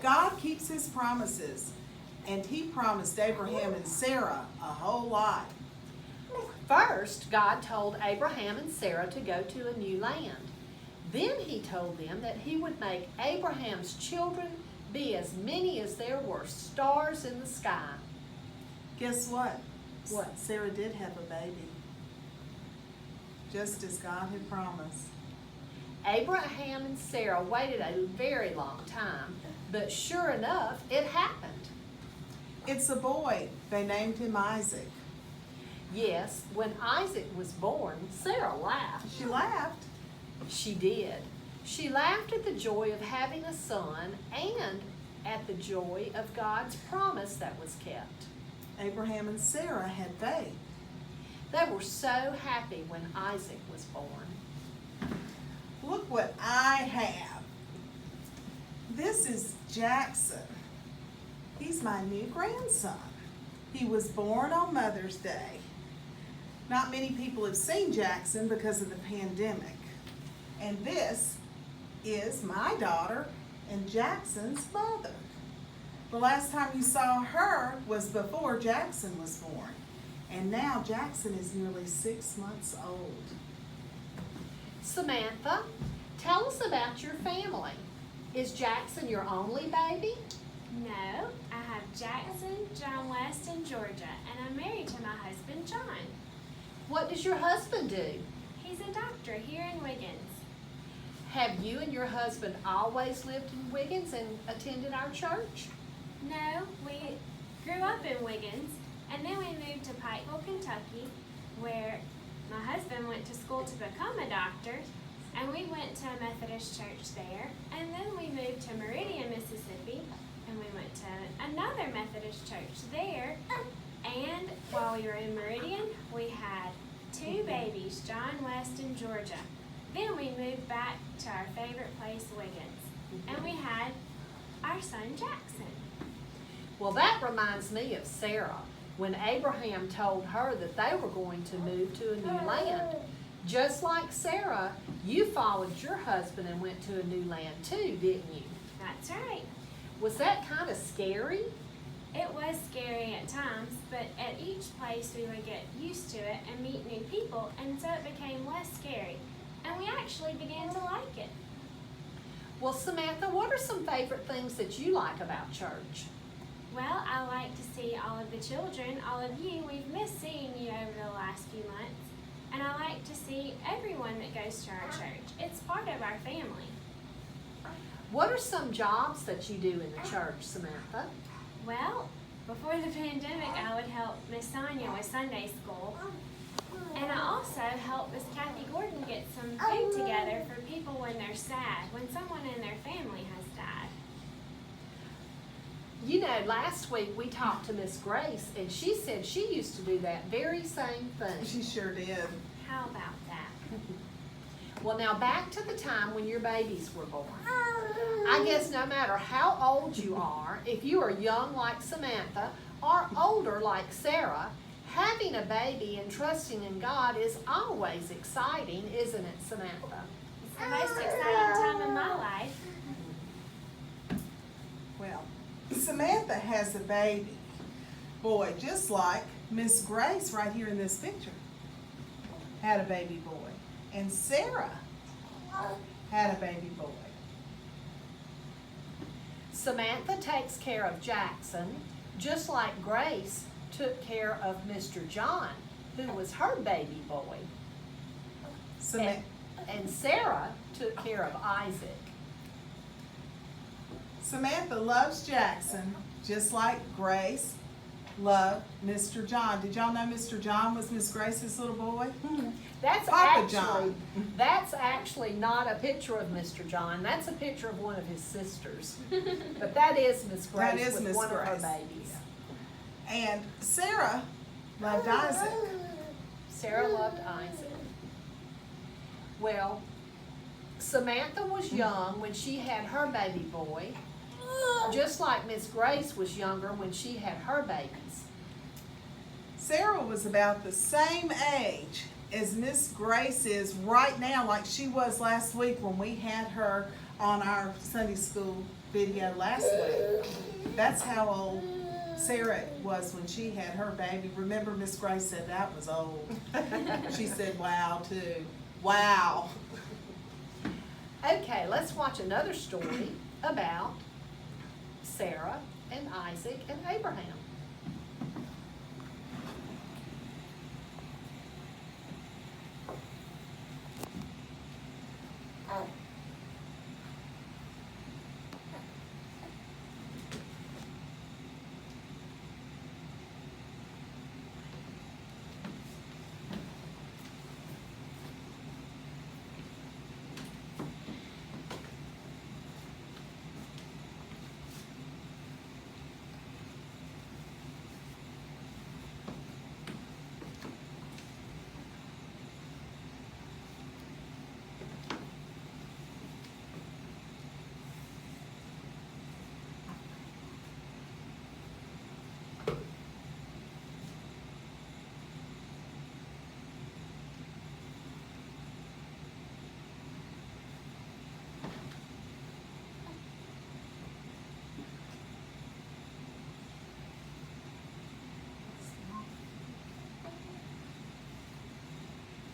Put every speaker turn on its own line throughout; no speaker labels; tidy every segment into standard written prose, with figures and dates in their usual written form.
God keeps his promises, and he promised Abraham and Sarah a whole lot.
First, God told Abraham and Sarah to go to a new land. Then he told them that he would make Abraham's children be as many as there were stars in the sky.
Guess what?
What?
Sarah did have a baby, just as God had promised.
Abraham and Sarah waited a very long time, but sure enough, it happened.
It's a boy. They named him Isaac.
Yes, when Isaac was born, Sarah laughed.
She laughed.
She did. She laughed at the joy of having a son and at the joy of God's promise that was kept.
Abraham and Sarah had faith.
They were so happy when Isaac was born.
Look what I have. This is Jackson. He's my new grandson. He was born on Mother's Day. Not many people have seen Jackson because of the pandemic. And this is my daughter and Jackson's mother. The last time you saw her was before Jackson was born. And now Jackson is nearly 6 months old.
Samantha, tell us about your family. Is Jackson your only baby?
No, I have Jackson, John West, and Georgia, and I'm married to my husband, John.
What does your husband do?
He's a doctor here in Wiggins.
Have you and your husband always lived in Wiggins and attended our church?
No, we grew up in Wiggins, and then we moved to Pikeville, Kentucky, where my husband went to school to become a doctor, and we went to a Methodist church there, and then we moved to Meridian, Mississippi, and we went to another Methodist church there, and while we were in Meridian, we had 2 babies, John West and Georgia. Then we moved back to our favorite place, Wiggins, and we had our son, Jackson.
Well, that reminds me of Sarah, when Abraham told her that they were going to move to a new land. Just like Sarah, you followed your husband and went to a new land too, didn't you?
That's right.
Was that kind of scary?
It was scary at times, but at each place we would get used to it and meet new people, and so it became less scary. And we actually began to like it.
Well, Samantha, what are some favorite things that you like about church?
Well, I like to see all of the children, all of you. We've missed seeing you over the last few months. And I like to see everyone that goes to our church. It's part of our family.
What are some jobs that you do in the church, Samantha?
Well, before the pandemic, I would help Miss Sonia with Sunday school. And I also helped Miss Kathy Gordon get some food together for people when they're sad, when someone in their family has died.
You know, last week we talked to Miss Grace, and she said she used to do that very same thing.
She sure did.
How about that?
Well, now back to the time when your babies were born. I guess no matter how old you are, if you are young like Samantha or older like Sarah, having a baby and trusting in God is always exciting, isn't it, Samantha?
It's the most exciting time in my life.
Well, Samantha has a baby boy, just like Miss Grace right here in this picture had a baby boy. And Sarah had a baby boy.
Samantha takes care of Jackson, just like Grace took care of Mr. John, who was her baby boy. And Sarah took care of Isaac.
Samantha loves Jackson, just like Grace loved Mr. John. Did y'all know Mr. John was Miss Grace's little boy?
That's
Papa John.
That's actually not a picture of Mr. John. That's a picture of one of his sisters. But that is Miss Grace
That is
with
Miss
one of her
Grace.
babies.
And Sarah loved Isaac.
Sarah loved Isaac. Well, Samantha was young when she had her baby boy, just like Miss Grace was younger when she had her babies.
Sarah was about the same age as Miss Grace is right now, like she was last week when we had her on our Sunday school video last week. That's how old Sarah was when she had her baby. Remember, Miss Grace said that was old. She said, wow, too. Wow.
Okay, let's watch another story about Sarah and Isaac and Abraham.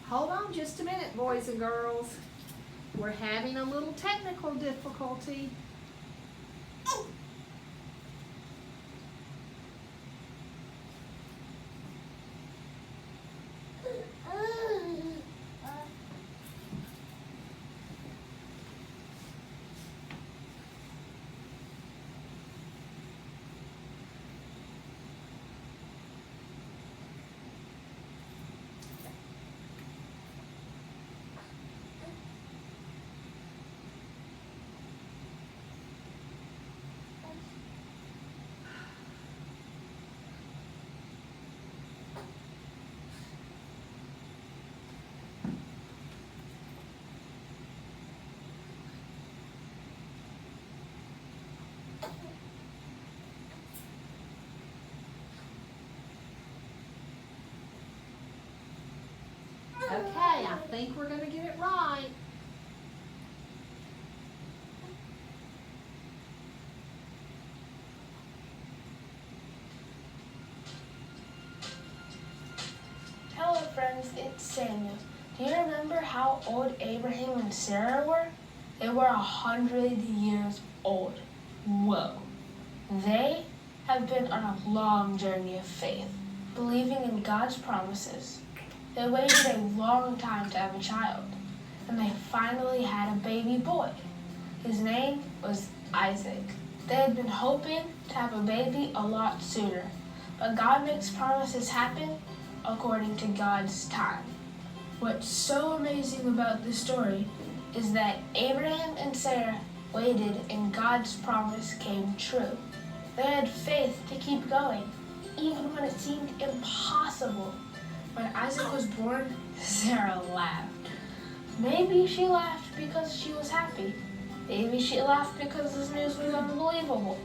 Hold on just a minute, boys and girls. We're having a little technical difficulty. Okay, I think we're gonna get it right.
Hello friends, it's Samuel. Do you remember how old Abraham and Sarah were? They were 100 years old. Whoa. They have been on a long journey of faith, believing in God's promises. They waited a long time to have a child, and they finally had a baby boy. His name was Isaac. They had been hoping to have a baby a lot sooner, but God makes promises happen according to God's time. What's so amazing about this story is that Abraham and Sarah waited and God's promise came true. They had faith to keep going, even when it seemed impossible. When Isaac was born, Sarah laughed. Maybe she laughed because she was happy. Maybe she laughed because this news was unbelievable.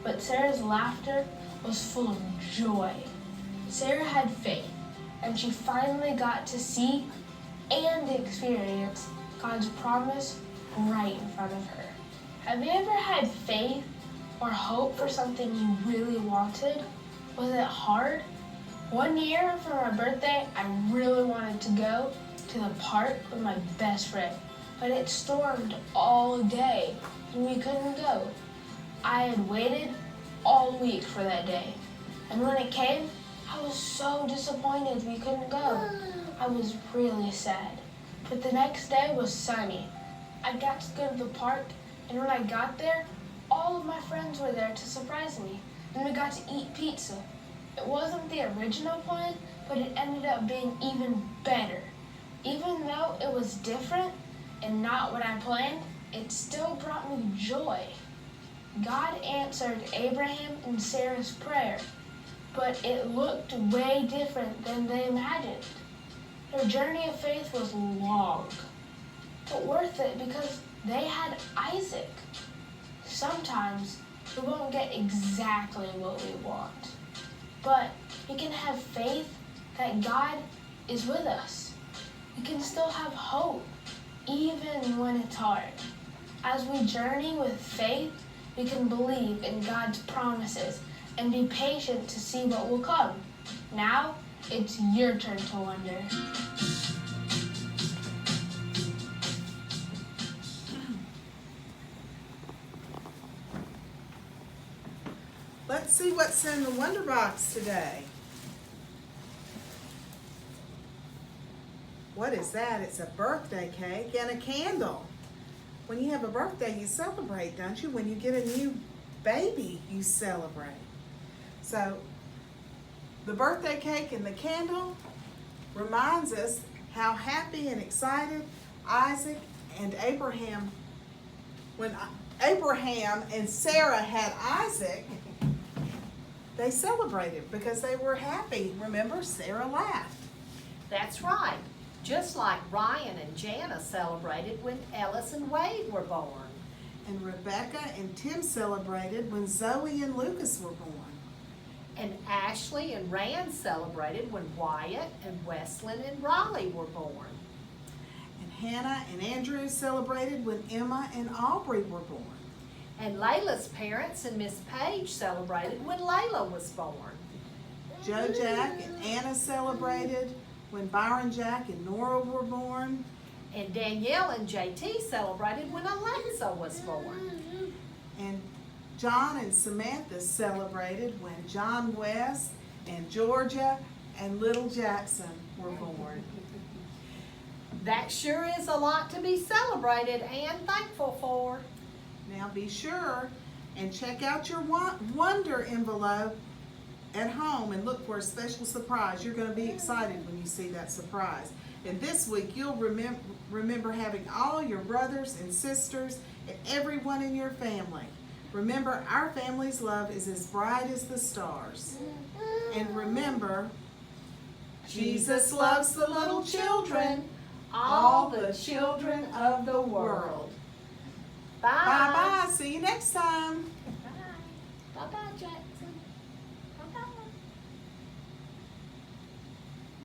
But Sarah's laughter was full of joy. Sarah had faith, and she finally got to see and experience God's promise right in front of her. Have you ever had faith or hope for something you really wanted? Was it hard? One year for my birthday, I really wanted to go to the park with my best friend, but it stormed all day and we couldn't go. I had waited all week for that day, and when it came, I was so disappointed we couldn't go. I was really sad. But the next day was sunny. I got to go to the park, and when I got there, all of my friends were there to surprise me, and we got to eat pizza. It wasn't the original plan, but it ended up being even better. Even though it was different and not what I planned, it still brought me joy. God answered Abraham and Sarah's prayer, but it looked way different than they imagined. Their journey of faith was long, but worth it because they had Isaac. Sometimes we won't get exactly what we want, but we can have faith that God is with us. We can still have hope, even when it's hard. As we journey with faith, we can believe in God's promises and be patient to see what will come. Now, it's your turn to wonder.
Let's see what's in the Wonder Box today. What is that? It's a birthday cake and a candle. When you have a birthday, you celebrate, don't you? When you get a new baby, you celebrate. So, the birthday cake and the candle reminds us how happy and excited Isaac and Abraham, when Abraham and Sarah had Isaac, they celebrated because they were happy. Remember, Sarah laughed.
That's right. Just like Ryan and Jana celebrated when Ellis and Wade were born.
And Rebecca and Tim celebrated when Zoe and Lucas were born.
And Ashley and Rand celebrated when Wyatt and Westlyn and Raleigh were born.
And Hannah and Andrew celebrated when Emma and Aubrey were born.
And Layla's parents and Miss Page celebrated when Layla was born.
Joe Jack and Anna celebrated when Byron Jack and Nora were born.
And Danielle and JT celebrated when Alexa was born.
And John and Samantha celebrated when John West and Georgia and Little Jackson were born.
That sure is a lot to be celebrated and thankful for.
Now be sure and check out your Wonder envelope at home and look for a special surprise. You're going to be excited when you see that surprise. And this week you'll remember having all your brothers and sisters and everyone in your family. Remember, our family's love is as bright as the stars. And remember, Jesus loves the little children, all the children of the world.
Bye.
Bye-bye. See you next time.